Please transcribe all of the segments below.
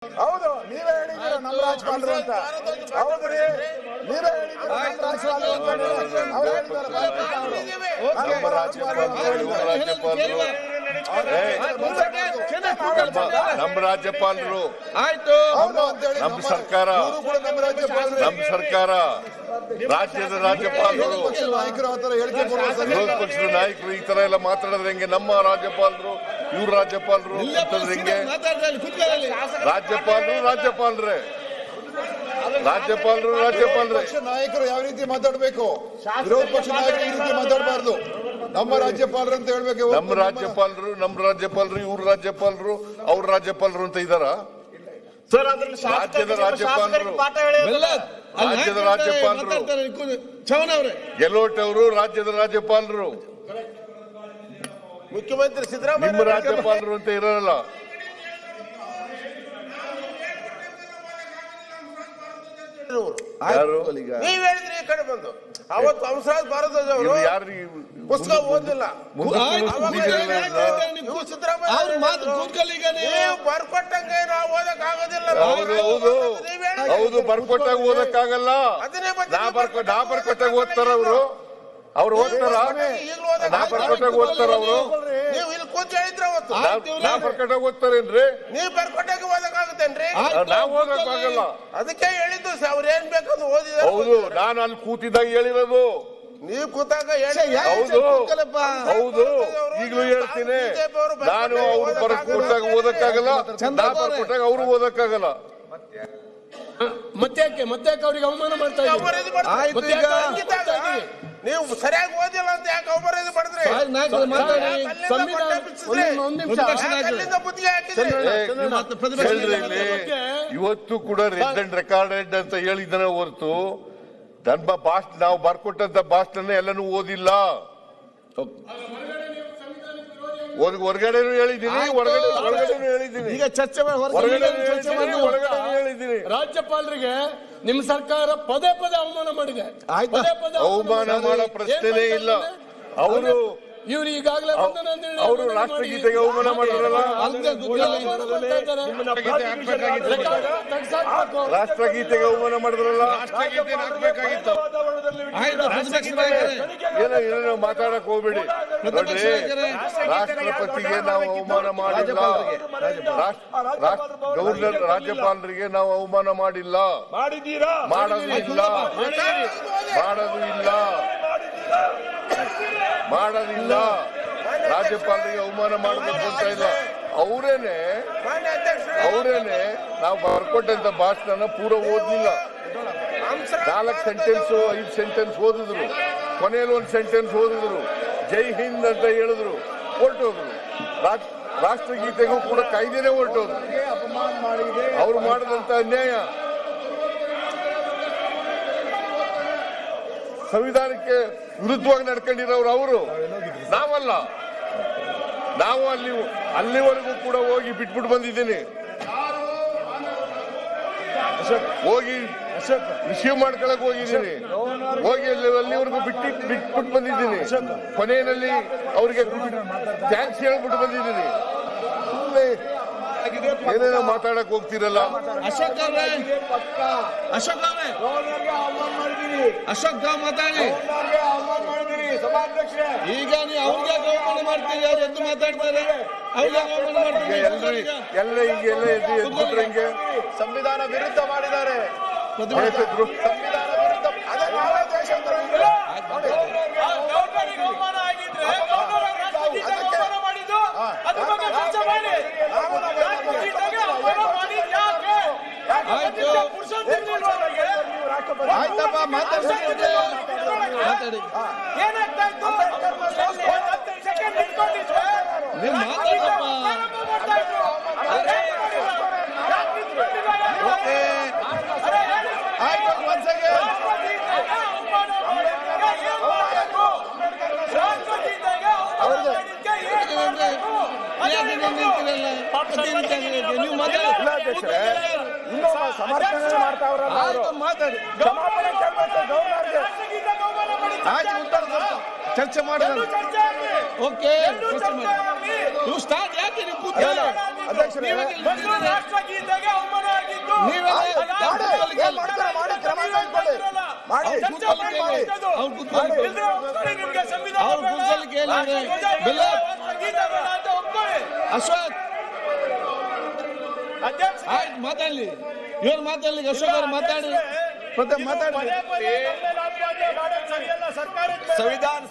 ಹೌದು, ನೀವೇ ಹೇಳಿದ್ದೀರ ನಮ್ಮ ರಾಜ್ಯಪಾಲರು ಅಂತ. ಹೌದ್ರಿ, ನೀವೇ ಹೇಳಿದ್ದೀರ ನಮ್ಮ ರಾಜ್ಯಪಾಲರು ಅಂತ. ಅವ್ರು ನಮ್ಮ ರಾಜ್ಯಪಾಲರು ಆಯ್ತು, ನಮ್ಮ ಸರ್ಕಾರ ರಾಜ್ಯದ ರಾಜ್ಯಪಾಲರು ವಿರೋಧ ಪಕ್ಷದ ನಾಯಕರು ಈ ತರ ಎಲ್ಲ ಮಾತಾಡಿದ್ರೆ ಹೆಂಗೆ? ನಮ್ಮ ರಾಜ್ಯಪಾಲರು ಇವ್ರ ರಾಜ್ಯಪಾಲರು ಅಂತಂದ್ರೆ ಹೆಂಗೆ? ರಾಜ್ಯಪಾಲರೇ ನಾಯಕರು ಯಾವ ರೀತಿ ಮಾತಾಡಬೇಕು? ವಿರೋಧ ಪಕ್ಷ ನಾಯಕರು ಈ ರೀತಿ ಮಾತಾಡಬಾರ್ದು. ನಮ್ಮ ರಾಜ್ಯಪಾಲರು ಅಂತ ಹೇಳ್ಬೇಕು. ನಮ್ಮ ರಾಜ್ಯಪಾಲರು ಇವ್ರ ರಾಜ್ಯಪಾಲರು ಅವ್ರ ರಾಜ್ಯಪಾಲರು ಅಂತ ಇದಾರ? ರಾಜ್ಯದ ರಾಜ್ಯಪಾಲರು ಗೆಲೋಟ್ ಅವರು ರಾಜ್ಯದ ರಾಜ್ಯಪಾಲರು, ಮುಖ್ಯಮಂತ್ರಿ ಸಿದ್ದರಾಮಯ್ಯ ನಿಮ್ಮ ರಾಜ್ಯಪಾಲರು ಅಂತ ಇರಲ್ಲ. ನೀವ್ ಹೇಳಿದ್ರಿ ಈ ಕಡೆ ಬಂದು ಅವತ್ತು ಹಂಸರಾಜ್ ಭಾರದ್ವಾಜ್ ಯಾರು ಪುಸ್ತಕ ಓದಿಲ್ಲ, ಬರ್ಕೊಟ್ಟಂಗೆ ನಾವು ಓದಕ್ ಆಗೋದಿಲ್ಲ. ಹೌದು, ಬರ್ಕೊಟ್ಟಾಗ ಓದಕ್ಕಾಗಲ್ಲ. ನಾ ಬರ್ಕೊಟ್ಟಾಗ ಓದ್ತಾರ ಅವ್ರು ಓದ್ತಾರ? ನಾ ಬರ್ಕೊಟ್ಟಾಗ ಓದ್ತಾರ ಅವರು? ನೀವು ಇಲ್ಲಿ ಕೂತ್ ಹೇಳಿದ್ರೆ ಅವತ್ತು ನಾ ಬರ್ಕೊಟ್ಟಾಗ ಓದ್ತಾರೇನ್ರಿ? ನೀವು ಬರ್ಕೊಟ್ಟಾಗ ಓದಕ್ಕಾಗುತ್ತೇನ್ರಿ? ನಾವ್ ಓದಕ್ಕಾಗಲ್ಲ. ಅದಕ್ಕೆ ಹೇಳಿದ್ದು ಅವ್ರು ಏನ್ ಬೇಕಂತ ಓದಿದ. ಹೌದು, ನಾನು ಅಲ್ಲಿ ಕೂತಿದ್ದಾಗ ಹೇಳಿರೋದು. ನೀವು ಕೂತಾಗ ಹೌದು, ಈಗಲೂ ಹೇಳ್ತೀನಿ. ನಾನು ಅವ್ರು ಬರ್ಕೊಟ್ಟಾಗ ಓದಕ್ಕಾಗಲ್ಲ, ನಾ ಬರ್ಕೊಟ್ಟಾಗ ಅವ್ರು ಓದಕ್ಕಾಗಲ್ಲ. ಮತ್ತೆ ಅವ್ರಿಗೆ ಅವಮಾನ ಮಾಡ್ತಾ ನೀವು ಸರಿಯಾಗಿ ಓದಿಲ್ಲ ಅಂತ ಯಾಕೆ ಅವಮಾನ ಮಾಡಿದ್ರಿ? ಇವತ್ತು ಕೂಡ ರೆಡ್ ಅಂಡ್ ರೆಕಾರ್ಡೆಡ್ ಅಂತ ಹೇಳಿದಾನೆ ಹೊರತು ನನ್ನ ಭಾಷಣ, ನಾವು ಬರ್ಕೊಟ್ಟಂತ ಭಾಷಣ ಎಲ್ಲನೂ ಓದಿಲ್ಲ. ಹೊರಗಡೆನೂ ಹೇಳಿದ್ದೀನಿ, ಒಳಗಡೆನೂ ಹೇಳಿದ್ದೀನಿ. ಈಗ ಚರ್ಚೆ ಹೇಳಿದ್ದೀನಿ. ರಾಜ್ಯಪಾಲರಿಗೆ ನಿಮ್ಮ ಸರ್ಕಾರ ಪದೇ ಅವಮಾನ ಮಾಡಿದೆ. ಅವಮಾನ ಮಾಡೋ ಪ್ರಶ್ನೆನೇ ಇಲ್ಲ. ಅವರು ಇವ್ರು ಈಗಾಗಲೇ ಅವರು ರಾಷ್ಟ್ರಗೀತೆಗೆ ಅವಮಾನ ಮಾಡಿದ್ರಲ್ಲ, ರಾಷ್ಟ್ರಗೀತೆಗೆ ಅವಮಾನ ಮಾಡಿದ್ರಲ್ಲ. ಏನೇನೋ ಮಾತಾಡಕ್ ಹೋಗ್ಬೇಡಿ. ನೋಡ್ರಿ, ರಾಷ್ಟ್ರಪತಿಗೆ ನಾವು ಅವಮಾನ ಮಾಡಿಲ್ಲ, ಗವರ್ನರ್ ರಾಜ್ಯಪಾಲರಿಗೆ ನಾವು ಅವಮಾನ ಮಾಡಿಲ್ಲ, ಮಾಡೋದಿಲ್ಲ. ರಾಜ್ಯಪಾಲರಿಗೆ ಅವಮಾನ ಮಾಡಬೇಕು ಅಂತ ಇಲ್ಲ. ಅವರೇನೆ ನಾವು ಬರ್ಕೊಟ್ಟಂತ ಭಾಷಣ ಪೂರ ಓದ್ಲಿಲ್ಲ. 4 ಸೆಂಟೆನ್ಸ್ 5 ಸೆಂಟೆನ್ಸ್ ಓದಿದ್ರು, ಕೊನೆಯಲ್ಲಿ 1 ಸೆಂಟೆನ್ಸ್ ಓದಿದ್ರು, ಜೈ ಹಿಂದ್ ಅಂತ ಹೇಳಿದ್ರು, ಹೊರಟೋದ್ರು. ರಾಷ್ಟ್ರಗೀತೆಗೂ ಕೂಡ ಕಾಯ್ದೆನೆ ಹೊರಟೋದ್ರು. ಅವ್ರು ಮಾಡಿದಂತ ಅನ್ಯಾಯ. ಸಂವಿಧಾನಕ್ಕೆ ವಿರುದ್ಧವಾಗಿ ನಡ್ಕೊಂಡಿರೋರು ಅವರು, ನಾವಲ್ಲ. ನಾವು ಅಲ್ಲಿವರೆಗೂ ಕೂಡ ಹೋಗಿ ಬಿಟ್ಬಿಟ್ಟು ಬಂದಿದ್ದೀನಿ. ಹೋಗಿ ರಿಸೀವ್ ಮಾಡ್ಕೊಳಕ್ ಹೋಗಿದ್ದೀನಿ, ಹೋಗಿ ಅಲ್ಲಿವರೆಗೂ ಬಿಟ್ಬಿಟ್ಟು ಬಂದಿದ್ದೀನಿ. ಕೊನೆಯಲ್ಲಿ ಅವ್ರಿಗೆ ಥ್ಯಾಂಕ್ಸ್ ಹೇಳ್ಬಿಟ್ಟು ಬಂದಿದ್ದೀನಿ. ಏನೇನೋ ಮಾತಾಡಕ್ ಹೋಗ್ತಿರಲ್ಲ. ಅಶೋಕ್ ಮಾತಾಡಿ. ಈಗ ನೀವು ಅವ್ರಿಗೆ ಅವಮಾನ ಮಾಡ್ತೀರಿ, ಅವ್ರು ಎದ್ದು ಮಾತಾಡ್ತಾರೆ. ಎಲ್ಲ ಹಿಂಗೆಲ್ಲ ಎದ್ಬಿಟ್ರೆ ಹಿಂಗೆ ಸಂವಿಧಾನ ವಿರುದ್ಧ ಮಾಡಿದ್ದಾರೆ. ಆಯ್ತಪ್ಪ, ಮಾತಾಡಿ. ನೀವು ಮಾತಾಡಪ್ಪ. ನೀವು ಮಾತಾಡಿ. ಚರ್ಚೆ ಮಾಡೋಣ. ಓಕೆ ನೀವು ಸ್ಟಾರ್ಟ್ ಯಾಕೆ ನೀವು ಕೂತ್ಕೊಳ್ಳಿ. ಅಧ್ಯಕ್ಷರೇ, ಮೊದಲು ರಾಷ್ಟ್ರಗೀತೆಗೆ ಅವಮಾನ ಆಗಿದ್ದು ನೀವೆಲ್ಲ ಏನ್ ಮಾಡ್ತಾರೆ ಮಾಡಿ, ಕ್ರಮ ಕೈಗೊಳ್ಳಿ. ಮಾಡಿ. ಚರ್ಚೆ ಮಾಡ್ಬಾರ್ದು. ಅವ್ರು ಕೂತ್ಕೊಳ್ಳಿ. ಇಲ್ದ್ರೆ ಒಪ್ಕೊಳ್ಳಿ, ನಿಮ್ಗೆ ಸಂವಿಧಾನ ಅವ್ರು ಬೇಡ. ಕೂತ್ಕೊಳ್ಳಿ ಕೇಳಿದ್ರೆ ರಾಷ್ಟ್ರಧ್ವಜ ಬೆಲ್ಲ ಬೇಡ, ರಾಷ್ಟ್ರಗೀತೆ ಬೇಡ ಅಂತ ಒಪ್ಕೊಳ್ಳಿ. ಅಶ್ವಥ್ ಅಧ್ಯಕ್ಷ ಆಯ್ತು ಮಾತಾಡ್ಲಿ, ಇವ್ರು ಮಾತಾಡ್ಲಿ, ಅಶೋಕ್ ಅವ್ರು ಮಾತಾಡಿ, ಪ್ರತಾಪ್ ಮಾತಾಡಿ. ಸಂವಿಧಾನ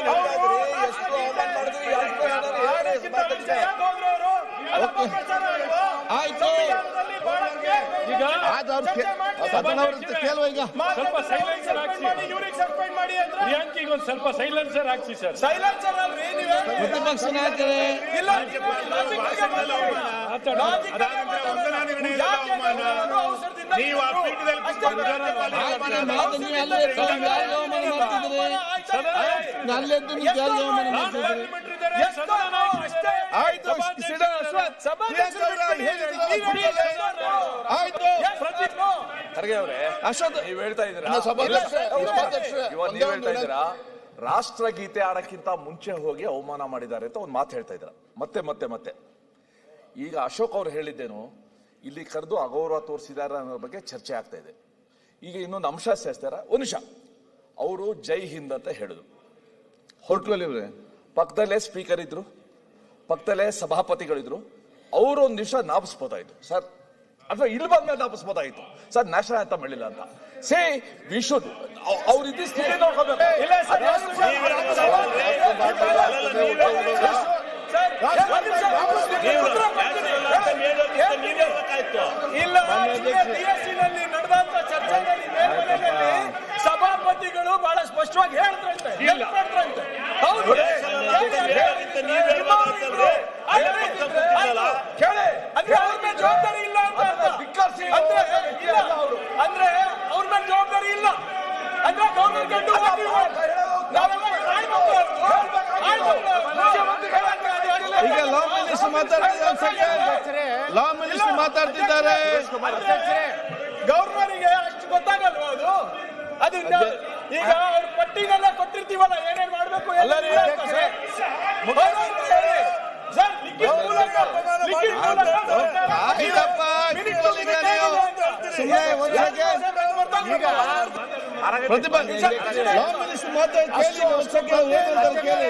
ಹೇಳ್ತಾ ಇದ್ರಿ, ಎಷ್ಟು ಅವಮಾನ ಮಾಡಿದ್ರಿ, ಎಷ್ಟು ಹೇಳಿದ್ರಿ, ಆಯ್ತು ಈಗ ಆಯ್ತು ಅವ್ರು ಕೇಳುವ ಈಗ ಸ್ವಲ್ಪ ಸೈಲೆನ್ಸರ್ ಹಾಕ್ಸಿ ಸಸ್ಪೆಂಡ್ ಮಾಡಿ ಅಂದ್ರೆ ಪ್ರಿಯಾಂಕಿಗೆ ಒಂದು ಸ್ವಲ್ಪ ಸೈಲೆನ್ಸರ್ ಹಾಕ್ಸಿ ಸರ್. ಸೈಲೆನ್ಸರ್ ಅಲ್ರಿ ನೀವೇ. ಪ್ರತಿಪಕ್ಷ ನಾಯಕರೇ ಇಲ್ಲ, ನೀವು ಆ ಪೀಠದಲ್ಲಿ ಕೂತ್ಕೊಂಡು ನೀವು ಅಲ್ಲೇ ಯಾರಿಗೆ ಅವಮಾನ ಮಾಡ್ತಿದ್ರಿ, ಅಲ್ಲೆದ್ದು ನೀವು ಯಾರಿಗೆ ಅವಮಾನ ಮಾಡ್ತಿದ್ರಿ. ಆಯ್ತು ಖರ್ಗೆ ಅವರೇ, ಅಶ್ವಥ್ ನೀವ್ ಹೇಳ್ತಾ ಇದ್ದೀರಾ, ಸಭಾಧ್ಯಕ್ಷರೇ, ಇವಾಗ ನೀವ್ ಹೇಳ್ತಾ ಇದ್ದೀರಾ ರಾಷ್ಟ್ರಗೀತೆ ಆಡಕ್ಕಿಂತ ಮುಂಚೆ ಹೋಗಿ ಅವಮಾನ ಮಾಡಿದ್ದಾರೆ ಅಂತ ಒಂದು ಮಾತು ಹೇಳ್ತಾ ಇದ್ದೀರಾ ಮತ್ತೆ ಮತ್ತೆ ಮತ್ತೆ. ಈಗ ಅಶೋಕ್ ಅವ್ರು ಹೇಳಿದ್ದೇನು, ಇಲ್ಲಿ ಕರೆದು ಅಗೌರವ ತೋರಿಸಿದ್ದಾರೆ ಅನ್ನೋ ಬಗ್ಗೆ ಚರ್ಚೆ ಆಗ್ತಾ ಇದೆ. ಈಗ ಇನ್ನೊಂದು ಅಂಶ ಸೇರಿಸ್ತಾರ, ಒಂದು ನಿಮಿಷ. ಅವರು ಜೈ ಹಿಂದ್ ಅಂತ ಹೇಳಿದ್ರು, ಹೊರಟ್ವಲ್ಲಿ ಇವ್ರೆ ಪಕ್ಕದಲ್ಲೇ ಸ್ಪೀಕರ್ ಇದ್ರು, ಪಕ್ಕದಲ್ಲೇ ಸಭಾಪತಿಗಳಿದ್ರು. ಅವರು ಒಂದು ನಿಮಿಷ ನಾಪಿಸ್ಬೋದಾಯ್ತು ಸರ್, ಅಥವಾ ಇಲ್ಲಿ ಬಂದ್ಮೇಲೆ ನಾಪಿಸ್ಬೋದಾಯ್ತು ಸರ್, ನ್ಯಾಷನಲ್ ಅಂತ ಮಾಡಿಲ್ಲ ಅಂತ. ಸೇ ವಿ ಶುಡ್ ಅವ್ರ ಇದ್ದು ಸ್ಥಿತಿ ನೋಡ್ಕೋಬೇಕು. ಇಲ್ಲ, ನಲ್ಲಿ ನಡೆದಂತ ಚರ್ಚೆಯಲ್ಲಿ ಮೇಲ್ಮನೆಯಲ್ಲಿ ಸಭಾಪತಿಗಳು ಬಹಳ ಸ್ಪಷ್ಟವಾಗಿ ಹೇಳಿದ್ರಂತೆ. ಹೌದು, ಅಂದ್ರೆ ಅವ್ರ ಮೇಲೆ ಜವಾಬ್ದಾರಿ ಇಲ್ಲ ಅಂತ ಅಂದ್ರೆ ಅವ್ರ ಮೇಲೆ ಜವಾಬ್ದಾರಿ ಇಲ್ಲ ಅಂದ್ರೆ ಗೌರ್ಮೆಂಟ್ ಈಗ ಲಾ ಮಿನಿಸ್ಟರ್ ಮಾತಾಡ್ತಿದ್ದಾರೆ, ಲಾ ಮಿನಿಸ್ಟರ್ ಮಾತಾಡ್ತಿದ್ದಾರೆ. ಗವರ್ನರಿಗೆ ಅಷ್ಟು ಗೊತ್ತಾಗಲ್ವಾ ಅದು? ಅದರಿಂದ ಈಗ ಅವ್ರ ಪಟ್ಟಿನೆಲ್ಲ ಕೊಟ್ಟಿರ್ತೀವಲ್ಲ, ಏನೇನ್ ಮಾಡ್ಬೇಕು ಪ್ರತಿಭಾ ಲಾ ಮಿನಿಸ್ಟರ್ ಮಾತಾಡಿ ಕೇಳಿ,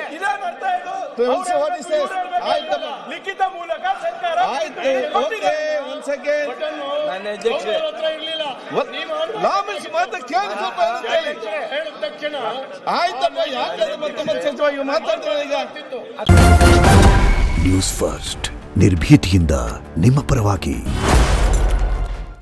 ಲಿಖಿತ ಮೂಲಕ ಸರ್ಕಾರ ಆಯ್ತು. ಓಕೆ, ಒಂದ್ ಸೆಕೆಂಡ್. ಲಾ ಮಿನಿಸ್ಟರ್ ಮಾತಾಡಿ ಕೇಳಿ, ಸ್ವಲ್ಪ ಹೇಳಿ. ಹೇಳಿದ ತಕ್ಷಣ ಆಯ್ತಪ್ಪ, ಯಾಕೆ ಮತ್ತೆ ಮತ್ತೆ ಚರ್ಚೆವಾಗಿ ಮಾತಾಡ್ತಾರೆ ಈಗ. ನ್ಯೂಸ್ ಫಸ್ಟ್ ನಿರ್ಭೀತಿಯಿಂದ ನಿಮ್ಮ ಪರವಾಗಿ.